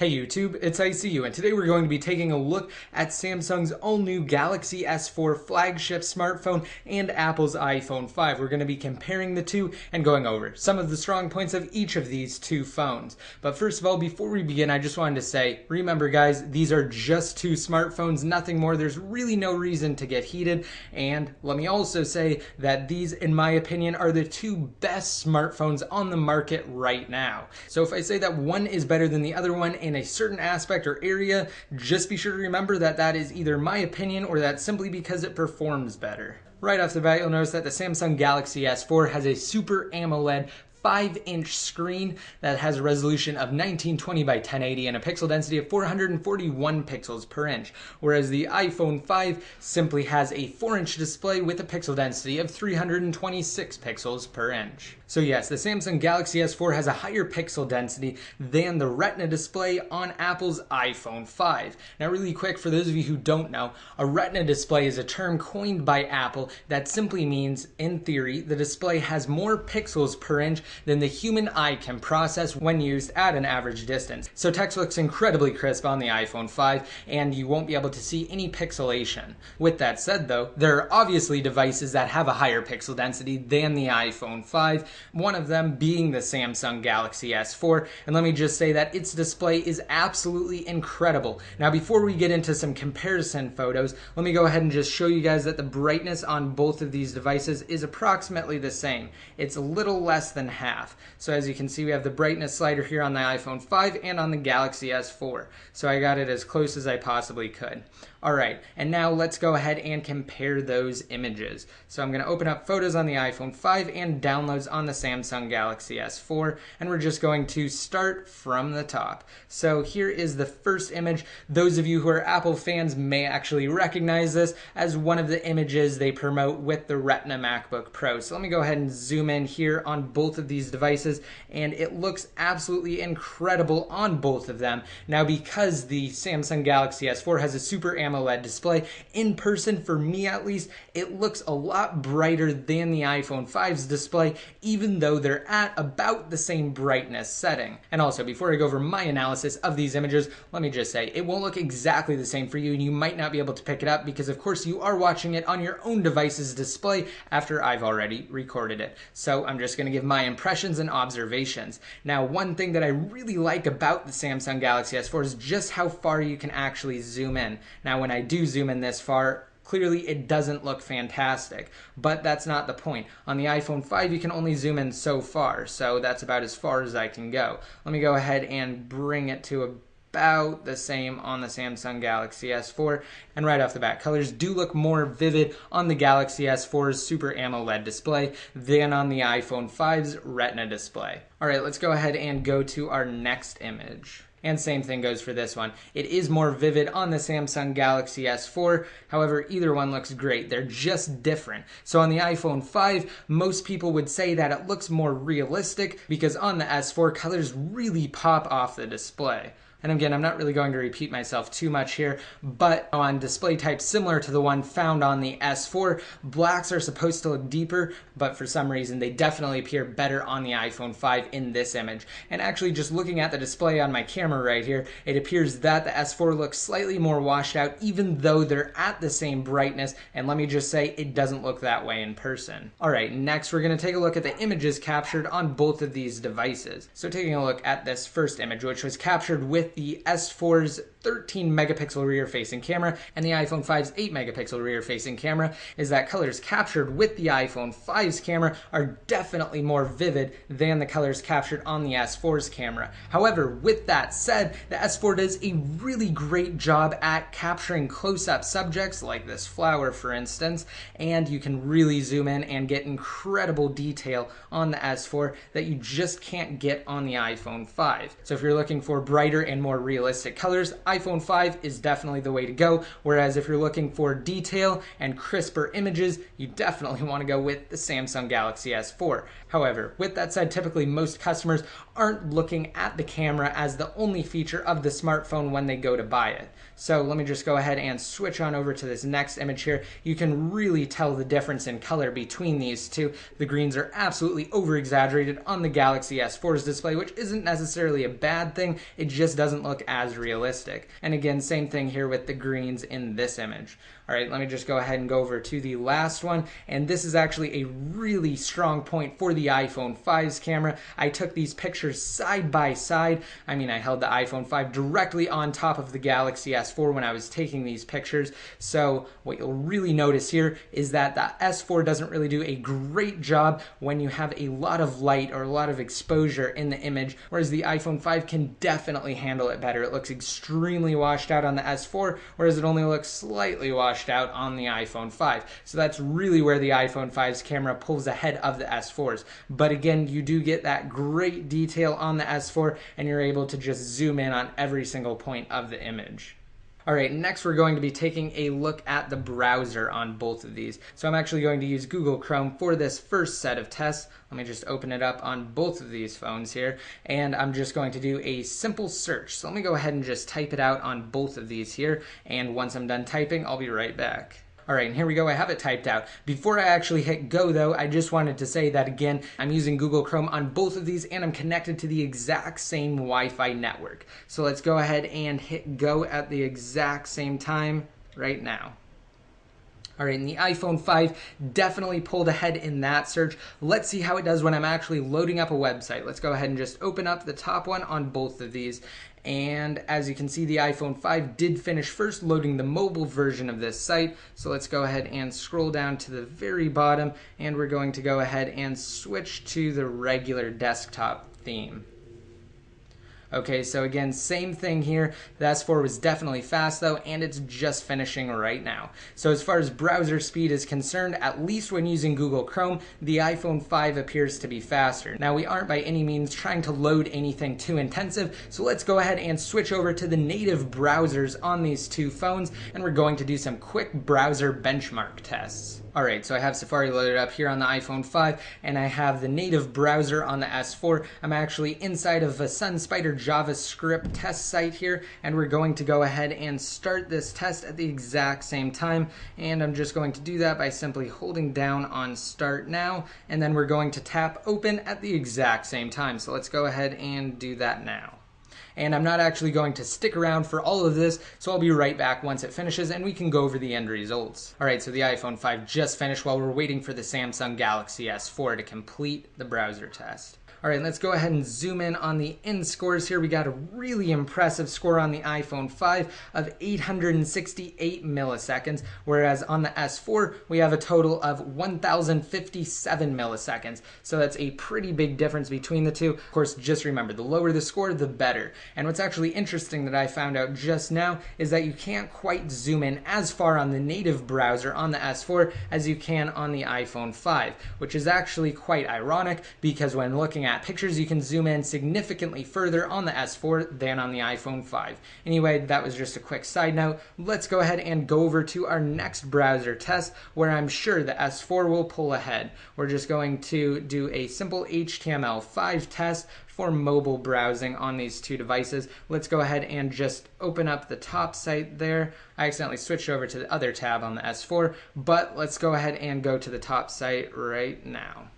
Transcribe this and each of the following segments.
Hey YouTube, it's ICU, and today we're going to be taking a look at Samsung's all-new Galaxy S4 flagship smartphone and Apple's iPhone 5. We're going to be comparing the two and going over some of the strong points of each of these two phones. But first of all, before we begin, I just wanted to say, remember guys, these are just two smartphones, nothing more. There's really no reason to get heated. And let me also say that these, in my opinion, are the two best smartphones on the market right now. So if I say that one is better than the other one in a certain aspect or area, just be sure to remember that that is either my opinion or that's simply because it performs better. Right off the bat, you'll notice that the Samsung Galaxy S4 has a Super AMOLED 5-inch screen that has a resolution of 1920 by 1080 and a pixel density of 441 pixels per inch, whereas the iPhone 5 simply has a 4-inch display with a pixel density of 326 pixels per inch. So yes, the Samsung Galaxy S4 has a higher pixel density than the Retina display on Apple's iPhone 5. Now really quick, for those of you who don't know, a Retina display is a term coined by Apple that simply means, in theory, the display has more pixels per inch than the human eye can process when used at an average distance. So text looks incredibly crisp on the iPhone 5 and you won't be able to see any pixelation. With that said though, there are obviously devices that have a higher pixel density than the iPhone 5, one of them being the Samsung Galaxy S4, and let me just say that its display is absolutely incredible. Now before we get into some comparison photos, let me go ahead and just show you guys that the brightness on both of these devices is approximately the same. It's a little less than half. So as you can see, we have the brightness slider here on the iPhone 5 and on the Galaxy S4. So I got it as close as I possibly could. Alright, and now let's go ahead and compare those images. So I'm going to open up photos on the iPhone 5 and downloads on the Samsung Galaxy S4, and we're just going to start from the top. So here is the first image. Those of you who are Apple fans may actually recognize this as one of the images they promote with the Retina MacBook Pro. So let me go ahead and zoom in here on both of these devices, and it looks absolutely incredible on both of them. Now because the Samsung Galaxy S4 has a Super AMOLED display, in person, for me at least, it looks a lot brighter than the iPhone 5's display, even though they're at about the same brightness setting. And also, before I go over my analysis of these images, let me just say, it won't look exactly the same for you, and you might not be able to pick it up because of course you are watching it on your own device's display after I've already recorded it. So I'm just going to give my impressions and observations. Now, one thing that I really like about the Samsung Galaxy S4 is just how far you can actually zoom in. Now, when I do zoom in this far, clearly it doesn't look fantastic, but that's not the point. On the iPhone 5 you can only zoom in so far, so that's about as far as I can go. Let me go ahead and bring it to about the same on the Samsung Galaxy S4, and right off the bat, colors do look more vivid on the Galaxy S4's Super AMOLED display than on the iPhone 5's Retina display. Alright, let's go ahead and go to our next image. And same thing goes for this one. It is more vivid on the Samsung Galaxy S4, however, either one looks great. They're just different. So on the iPhone 5, most people would say that it looks more realistic because on the S4, colors really pop off the display. And again, I'm not really going to repeat myself too much here, but on display types similar to the one found on the S4, blacks are supposed to look deeper, but for some reason they definitely appear better on the iPhone 5 in this image. And actually, just looking at the display on my camera right here, it appears that the S4 looks slightly more washed out even though they're at the same brightness, and let me just say, it doesn't look that way in person. Alright, next we're going to take a look at the images captured on both of these devices. So taking a look at this first image, which was captured with the S4's 13 megapixel rear facing camera and the iPhone 5's 8 megapixel rear facing camera, is that colors captured with the iPhone 5's camera are definitely more vivid than the colors captured on the S4's camera. However, with that said, the S4 does a really great job at capturing close-up subjects like this flower for instance, and you can really zoom in and get incredible detail on the S4 that you just can't get on the iPhone 5. So if you're looking for brighter and more realistic colors, iPhone 5 is definitely the way to go, whereas if you're looking for detail and crisper images, you definitely want to go with the Samsung Galaxy S4. However, with that said, typically most customers aren't looking at the camera as the only feature of the smartphone when they go to buy it. So let me just go ahead and switch on over to this next image here. You can really tell the difference in color between these two. The greens are absolutely over-exaggerated on the Galaxy S4's display, which isn't necessarily a bad thing. It just doesn't look as realistic. And again, same thing here with the greens in this image. All right, let me just go ahead and go over to the last one. And this is actually a really strong point for the iPhone 5's camera. I took these pictures side by side. I mean, I held the iPhone 5 directly on top of the Galaxy S4 when I was taking these pictures. So what you'll really notice here is that the S4 doesn't really do a great job when you have a lot of light or a lot of exposure in the image, whereas the iPhone 5 can definitely handle it better. It looks extremely washed out on the S4, whereas it only looks slightly washed out on the iPhone 5. So that's really where the iPhone 5's camera pulls ahead of the S4's. But again, you do get that great detail on the S4, and you're able to just zoom in on every single point of the image. All right, next we're going to be taking a look at the browser on both of these. So I'm actually going to use Google Chrome for this first set of tests. Let me just open it up on both of these phones here, and I'm just going to do a simple search. So let me go ahead and just type it out on both of these here, and once I'm done typing, I'll be right back. All right, and here we go. I have it typed out. Before I actually hit go, though, I just wanted to say that, again, I'm using Google Chrome on both of these, and I'm connected to the exact same Wi-Fi network. So let's go ahead and hit go at the exact same time right now. All right, and the iPhone 5 definitely pulled ahead in that search. Let's see how it does when I'm actually loading up a website. Let's go ahead and just open up the top one on both of these. And as you can see, the iPhone 5 did finish first loading the mobile version of this site. So let's go ahead and scroll down to the very bottom, and we're going to go ahead and switch to the regular desktop theme. Okay, so again, same thing here. The S4 was definitely fast though, and it's just finishing right now. So as far as browser speed is concerned, at least when using Google Chrome, the iPhone 5 appears to be faster. Now, we aren't by any means trying to load anything too intensive, so let's go ahead and switch over to the native browsers on these two phones, and we're going to do some quick browser benchmark tests. Alright, so I have Safari loaded up here on the iPhone 5, and I have the native browser on the S4. I'm actually inside of a SunSpider JavaScript test site here, and we're going to go ahead and start this test at the exact same time. And I'm just going to do that by simply holding down on Start Now, and then we're going to tap Open at the exact same time. So let's go ahead and do that now. And I'm not actually going to stick around for all of this, so I'll be right back once it finishes and we can go over the end results. Alright, so the iPhone 5 just finished while we're waiting for the Samsung Galaxy S4 to complete the browser test. Alright, let's go ahead and zoom in on the end scores here. We got a really impressive score on the iPhone 5 of 868 milliseconds, whereas on the S4 we have a total of 1057 milliseconds. So that's a pretty big difference between the two. Of course, just remember, the lower the score, the better. And what's actually interesting that I found out just now is that you can't quite zoom in as far on the native browser on the S4 as you can on the iPhone 5, which is actually quite ironic because when looking at pictures, you can zoom in significantly further on the S4 than on the iPhone 5. Anyway, that was just a quick side note. Let's go ahead and go over to our next browser test where I'm sure the S4 will pull ahead. We're just going to do a simple HTML5 test for mobile browsing on these two devices. Let's go ahead and just open up the top site there. I accidentally switched over to the other tab on the S4, but let's go ahead and go to the top site right now.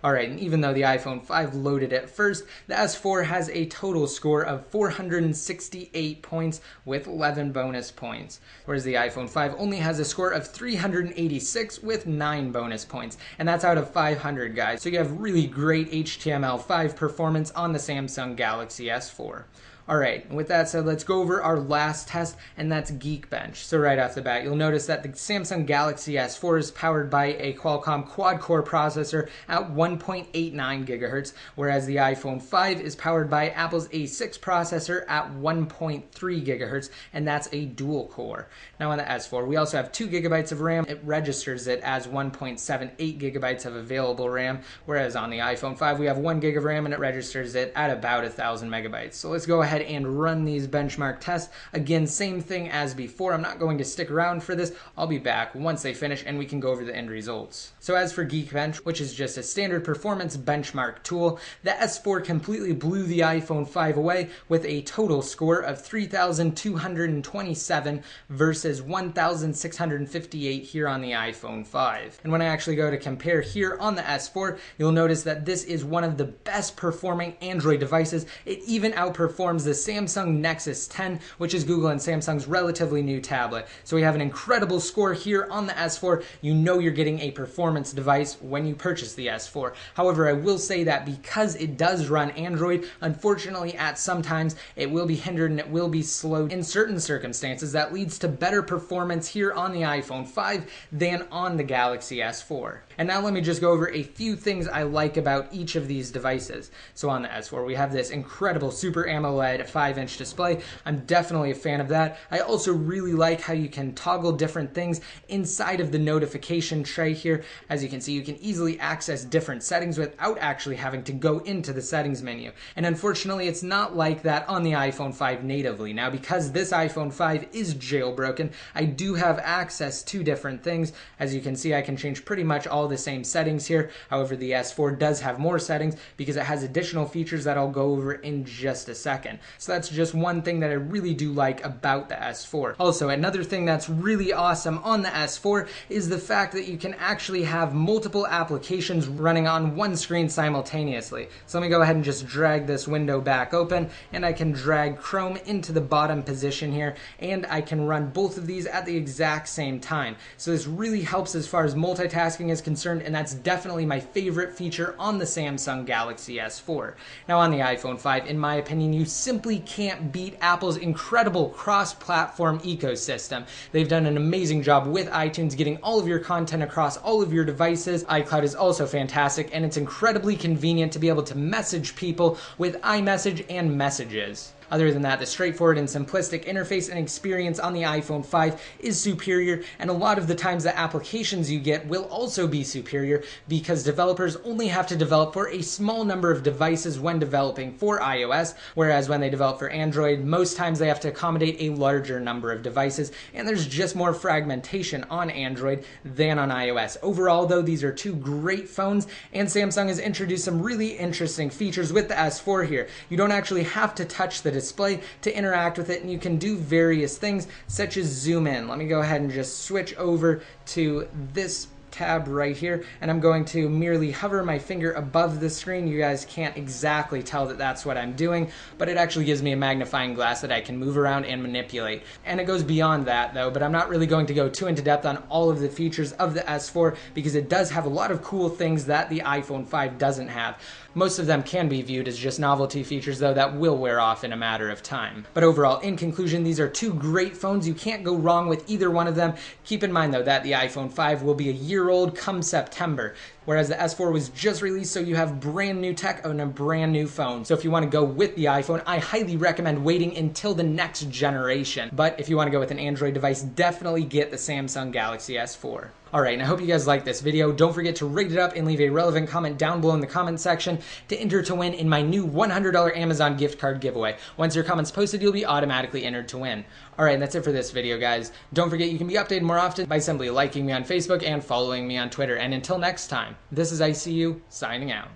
Alright, and even though the iPhone 5 loaded at first, the S4 has a total score of 468 points with 11 bonus points, whereas the iPhone 5 only has a score of 386 with 9 bonus points, and that's out of 500, guys. So you have really great HTML5 performance on the Samsung Galaxy S4. Alright, with that said, let's go over our last test, and that's Geekbench. So right off the bat, you'll notice that the Samsung Galaxy S4 is powered by a Qualcomm quad-core processor at 1.89 gigahertz, whereas the iPhone 5 is powered by Apple's A6 processor at 1.3 gigahertz, and that's a dual-core. Now on the S4, we also have 2 gigabytes of RAM. It registers it as 1.78 gigabytes of available RAM, whereas on the iPhone 5, we have 1 gig of RAM, and it registers it at about 1,000 megabytes. So let's go ahead and run these benchmark tests. Again, same thing as before. I'm not going to stick around for this. I'll be back once they finish and we can go over the end results. So as for Geekbench, which is just a standard performance benchmark tool, the S4 completely blew the iPhone 5 away with a total score of 3,227 versus 1,658 here on the iPhone 5. And when I actually go to compare here on the S4, you'll notice that this is one of the best performing Android devices. It even outperforms the Samsung Nexus 10, which is Google and Samsung's relatively new tablet. So we have an incredible score here on the S4. You know you're getting a performance device when you purchase the S4. However, I will say that because it does run Android, unfortunately at some times it will be hindered and it will be slowed in certain circumstances. That leads to better performance here on the iPhone 5 than on the Galaxy S4. And now let me just go over a few things I like about each of these devices. So on the S4, we have this incredible Super AMOLED 5-inch display. I'm definitely a fan of that. I also really like how you can toggle different things inside of the notification tray here. As you can see, you can easily access different settings without actually having to go into the settings menu. And unfortunately, it's not like that on the iPhone 5 natively. Now, because this iPhone 5 is jailbroken, I do have access to different things. As you can see, I can change pretty much all the same settings here. However, the S4 does have more settings because it has additional features that I'll go over in just a second. So that's just one thing that I really do like about the S4. Also, another thing that's really awesome on the S4 is the fact that you can actually have multiple applications running on one screen simultaneously. So let me go ahead and just drag this window back open, and I can drag Chrome into the bottom position here, and I can run both of these at the exact same time. So this really helps as far as multitasking is concerned, and that's definitely my favorite feature on the Samsung Galaxy S4. Now on the iPhone 5, in my opinion, you simply can't beat Apple's incredible cross-platform ecosystem. They've done an amazing job with iTunes getting all of your content across all of your devices. iCloud is also fantastic, and it's incredibly convenient to be able to message people with iMessage and Messages. Other than that, the straightforward and simplistic interface and experience on the iPhone 5 is superior, and a lot of the times the applications you get will also be superior because developers only have to develop for a small number of devices when developing for iOS, whereas when they develop for Android, most times they have to accommodate a larger number of devices, and there's just more fragmentation on Android than on iOS. Overall, though, these are two great phones, and Samsung has introduced some really interesting features with the S4 here. You don't actually have to touch the display to interact with it, and you can do various things such as zoom in. Let me go ahead and just switch over to this tab right here, and I'm going to merely hover my finger above the screen. You guys can't exactly tell that that's what I'm doing, but it actually gives me a magnifying glass that I can move around and manipulate. And it goes beyond that though, but I'm not really going to go too into depth on all of the features of the S4 because it does have a lot of cool things that the iPhone 5 doesn't have. Most of them can be viewed as just novelty features though that will wear off in a matter of time. But overall, in conclusion, these are two great phones. You can't go wrong with either one of them. Keep in mind though that the iPhone 5 will be a year old come September, whereas the S4 was just released, so you have brand new tech on a brand new phone. So if you want to go with the iPhone, I highly recommend waiting until the next generation. But if you want to go with an Android device, definitely get the Samsung Galaxy S4. Alright, and I hope you guys liked this video. Don't forget to rate it up and leave a relevant comment down below in the comment section to enter to win in my new $100 Amazon gift card giveaway. Once your comment's posted, you'll be automatically entered to win. Alright, and that's it for this video, guys. Don't forget you can be updated more often by simply liking me on Facebook and following me on Twitter. And until next time, this is ICU, signing out.